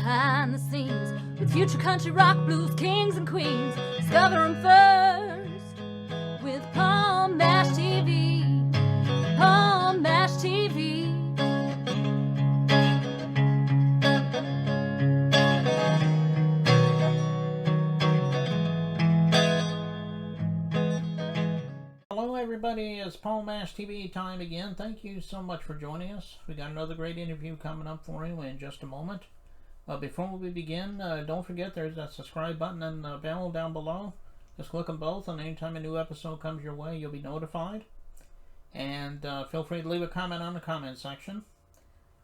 behind the scenes with future country rock blues kings and queens. Discover them first with Paul Mash TV. Paul Mash TV. Hello everybody, it's Paul Mash TV time again. Thank you so much for joining us. We got another great interview coming up for you in just a moment. Before we begin, don't forget there's that subscribe button and the bell down below. Just click them both, and anytime a new episode comes your way, you'll be notified. And feel free to leave a comment on the comment section.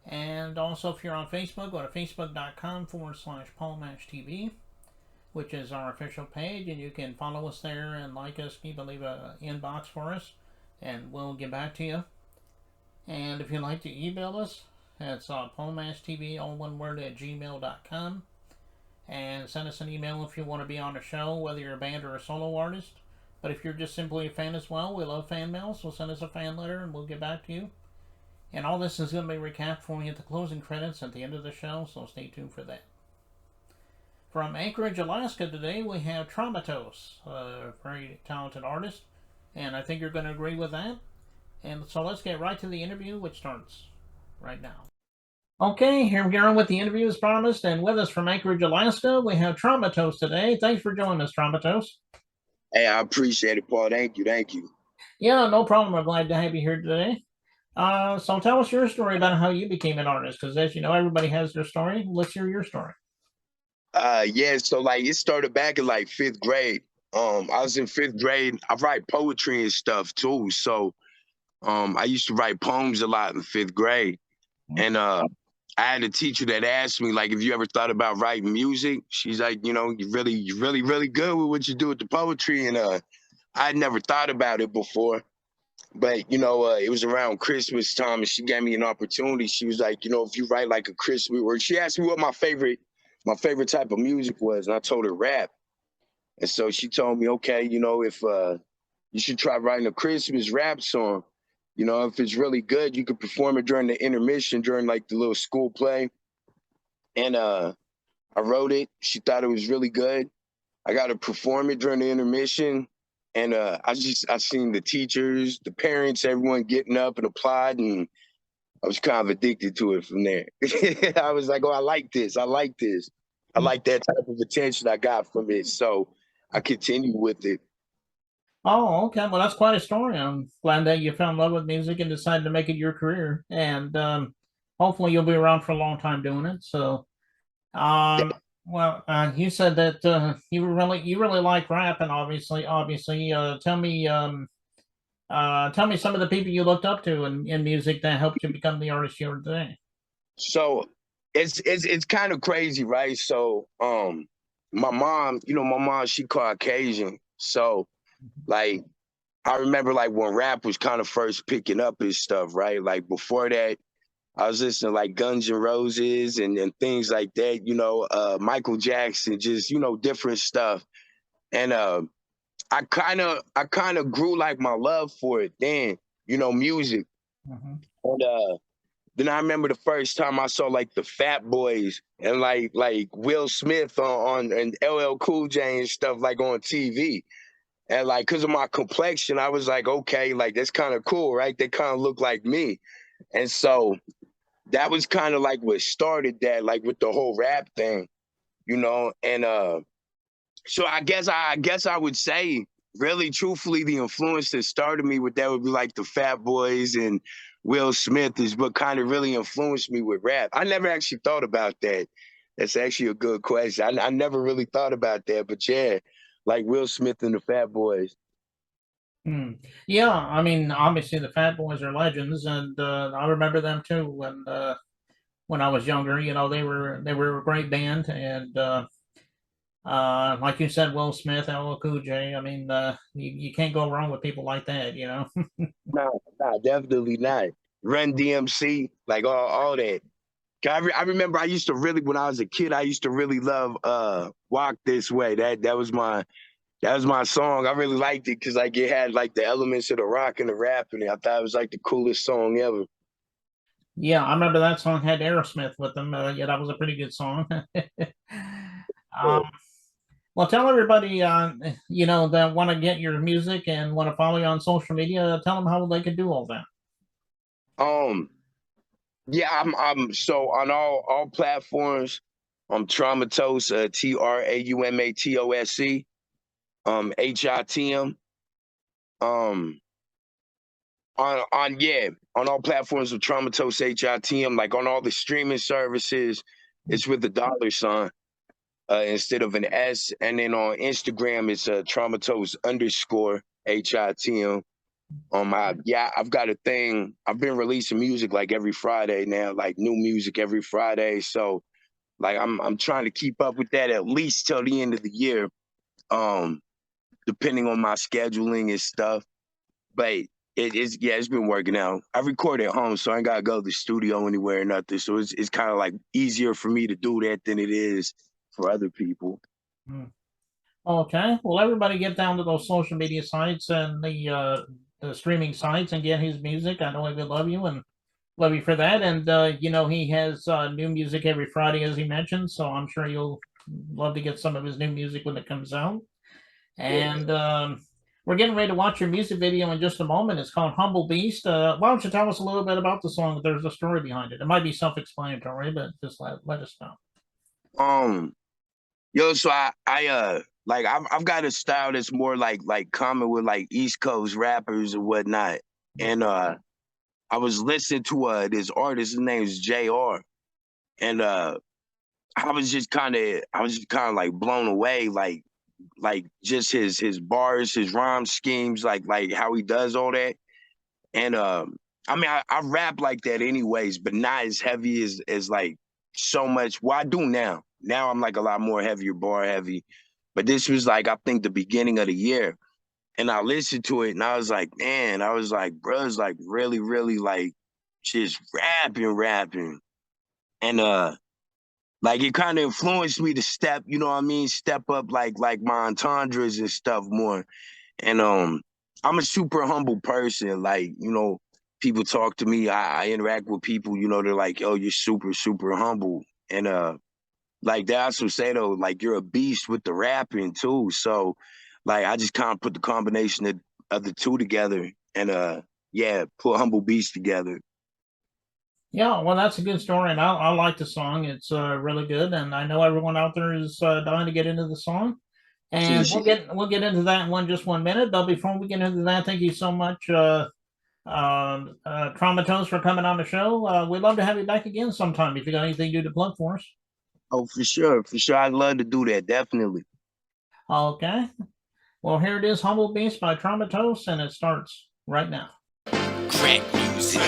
And also, if you're on Facebook, go to facebook.com/PaulMashTV, which is our official page, and you can follow us there and like us. You can leave an inbox for us, and we'll get back to you. And if you'd like to email us, it's PaulMashTV, all one word, at gmail.com. And send us an email if you want to be on the show, whether you're a band or a solo artist. But if you're just simply a fan as well, we love fan mail, so send us a fan letter and we'll get back to you. And all this is going to be recapped for you at the closing credits at the end of the show, so stay tuned for that. From Anchorage, Alaska today, we have Traumatose, a very talented artist, and I think you're going to agree with that. And so let's get right to the interview, which starts right now. Okay, here we are with the interview as promised, and with us from Anchorage, Alaska, we have Traumatose today. Thanks for joining us, Traumatose. Hey, I appreciate it, Paul. Thank you. Yeah, no problem. I'm glad to have you here today. So tell us your story about how you became an artist, because as you know, everybody has their story. Let's hear your story. Yeah, so like it started back in like 5th grade. I was in 5th grade. I write poetry and stuff too. So I used to write poems a lot in 5th grade. And I had a teacher that asked me, like, if you ever thought about writing music? She's like, you know, you're really good with what you do with the poetry. And I'd never thought about it before. But, you know, it was around Christmas time and she gave me an opportunity. She was like, you know, if you write like a Christmas word, she asked me what my favorite type of music was. And I told her rap. And so she told me, okay, you know, if you should try writing a Christmas rap song. You know, if it's really good, you could perform it during the intermission, during like the little school play. And I wrote it. She thought it was really good. I got to perform it during the intermission. And I seen the teachers, the parents, everyone getting up and applauding. I was kind of addicted to it from there. I was like, oh, I like this. I like that type of attention I got from it. So I continued with it. Oh, okay. Well, that's quite a story. I'm glad that you fell in love with music and decided to make it your career. And hopefully you'll be around for a long time doing it. So, you said that you really like rap, and obviously, tell me some of the people you looked up to in music that helped you become the artist you are today. So it's kind of crazy, right? So my mom, she Caucasian. So like I remember like when rap was kind of first picking up his stuff, right? Like before that, I was listening to like Guns N' Roses and things like that, you know, Michael Jackson, just, you know, different stuff. And I kind of grew like my love for it then, you know, music. Mm-hmm. And then I remember the first time I saw like the Fat Boys and like Will Smith on and LL Cool J and stuff like on TV. And like, cause of my complexion, I was like, okay, like that's kind of cool, right? They kind of look like me. And so that was kind of like what started that, like with the whole rap thing, you know? And so I guess I would say, really truthfully, the influence that started me with that would be like the Fat Boys and Will Smith is what kind of really influenced me with rap. I never actually thought about that. That's actually a good question. I never really thought about that, but yeah, like Will Smith and the Fat Boys. Yeah, I mean, obviously the Fat Boys are legends, and I remember them too when I was younger. You know, they were a great band, and like you said, Will Smith, LL Cool J. I mean, you can't go wrong with people like that, you know. No, definitely not. Run DMC, like all that. I remember I used to really, when I was a kid, I used to really love Walk This Way. That was my song. I really liked it because like it had like the elements of the rock and the rap in it. I thought it was like the coolest song ever. Yeah, I remember that song had Aerosmith with them. Yeah, that was a pretty good song. um, well, tell everybody, that want to get your music and want to follow you on social media. Tell them how they can do all that. Um, yeah, I'm so on all platforms. Traumatose, Traumatose, HITM. Um, on all platforms of Traumatose HITM, like on all the streaming services, it's with the $sign instead of an S. And then on Instagram, it's Traumatose underscore HITM. I've got a thing. I've been releasing music like every Friday now, like new music every Friday. So like I'm trying to keep up with that at least till the end of the year. Um, Depending on my scheduling and stuff. But it's been working out. I record at home, so I ain't gotta go to the studio anywhere or nothing. So it's kind of like easier for me to do that than it is for other people. Hmm. Okay. Well, everybody get down to those social media sites and the streaming sites and get his music. I know he would love you and love you for that. And he has new music every Friday, as he mentioned. So I'm sure you'll love to get some of his new music when it comes out. And we're getting ready to watch your music video in just a moment. It's called Humble Beast. Why don't you tell us a little bit about the song? There's a story behind it. It might be self-explanatory, but just let us know. Um, so I like I've got a style that's more like common with like East Coast rappers and whatnot. And I was listening to this artist, his name's JR. And I was just kind of like blown away, like just his bars, his rhyme schemes, like how he does all that. And I mean I rap like that anyways, but not as heavy as like so much. Well, I do now. Now I'm like a lot more heavier, bar heavy. But this was like I think the beginning of the year. And I listened to it and I was like, man, I was like, bruh's like really, really like just rapping. And like it kind of influenced me to step, you know what I mean, step up like my entendres and stuff more. And I'm a super humble person. Like, people talk to me, I interact with people, they're like, oh, you're super, super humble. And like they also say though, like you're a beast with the rapping too. So like I just kind of put the combination of the two together and put Humble Beast together. Yeah, well, that's a good story, and I like the song. It's really good, and I know everyone out there is dying to get into the song. And we'll get into that in one minute. But before we get into that, thank you so much, Traumatose, for coming on the show. We'd love to have you back again sometime if you got anything new to plug for us. Oh, for sure. For sure. I'd love to do that. Definitely. Okay. Well, here it is, Humble Beast by Traumatose, and it starts right now. Crack music.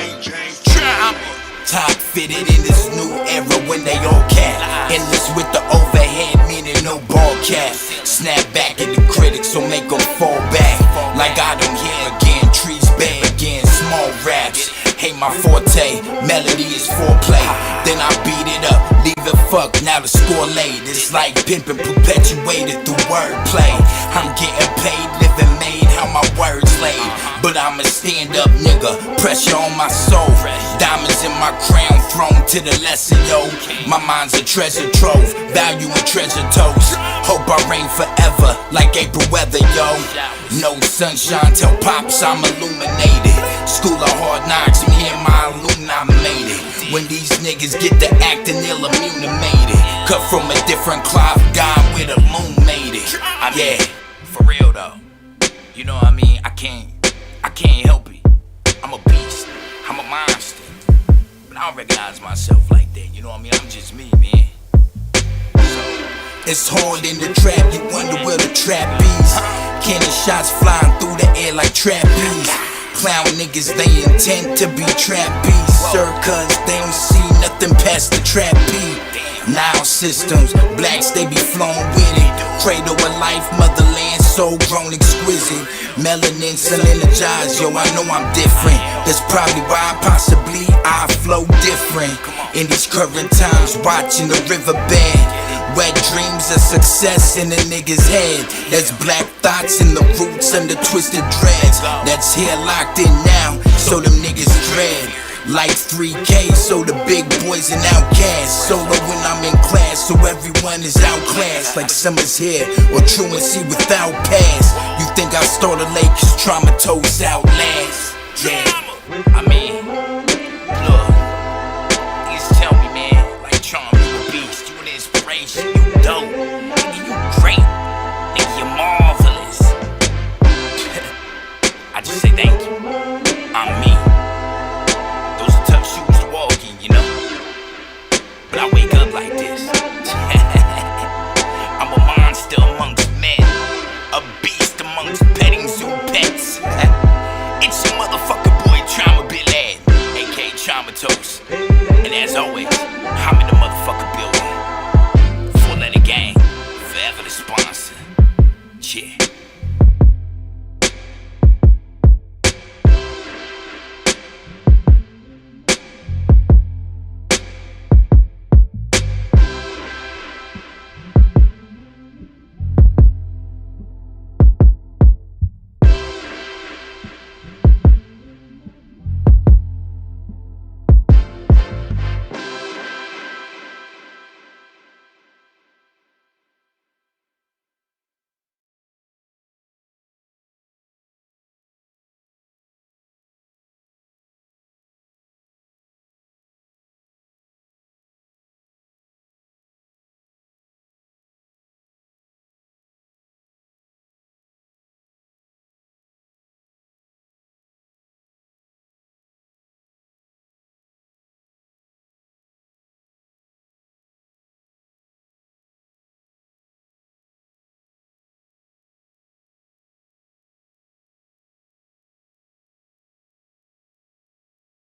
Trauma. Top fitted in this new era when they all cap. Endless with the overhead, meaning no ball cap. Snap back at the critics, so make them fall back. Like I don't care again, trees bare again, small raps. Hey, my forte, melody is foreplay. Then I beat it up, leave it fucked, now the score laid. It's like pimping perpetuated through wordplay. I'm getting paid, living made, how my words laid. But I'm a stand-up nigga, pressure on my soul. Diamonds in my crown, thrown to the lesson, yo. My mind's a treasure trove, value and treasure toast. Hope I reign forever, like April weather, yo. No sunshine, tell pops I'm illuminated. School of hard knocks, and here my alumni made it. When these niggas get to acting ill, immunimated. Cut from a different cloth, God with a moon made it. Yeah, for real though. You know what I mean? I can't help it. I'm a beast, I'm a monster. But I don't recognize myself like that. You know what I mean? I'm just me, man. It's hard in the trap, you wonder where the trap is. Cannon shots flying through the air like trapeze. Clown niggas, they intend to be trapeze. Sir, cuz they don't see nothing past the trapeze. Now systems, blacks they be flown with it. Cradle of life, motherland, soul grown exquisite. Melanin, sun energized, yo, I know I'm different. That's probably why possibly I flow different. In these current times, watching the riverbed. Wet dreams of success in a nigga's head. That's black thoughts in the roots and the twisted dreads. That's here locked in now, so them niggas dread. like 3K, so the big boys and outcasts. Solo when I'm in class, so everyone is outclassed. Like summer's here, or truancy without pass. You think I start a late, cause Traumatose outlast.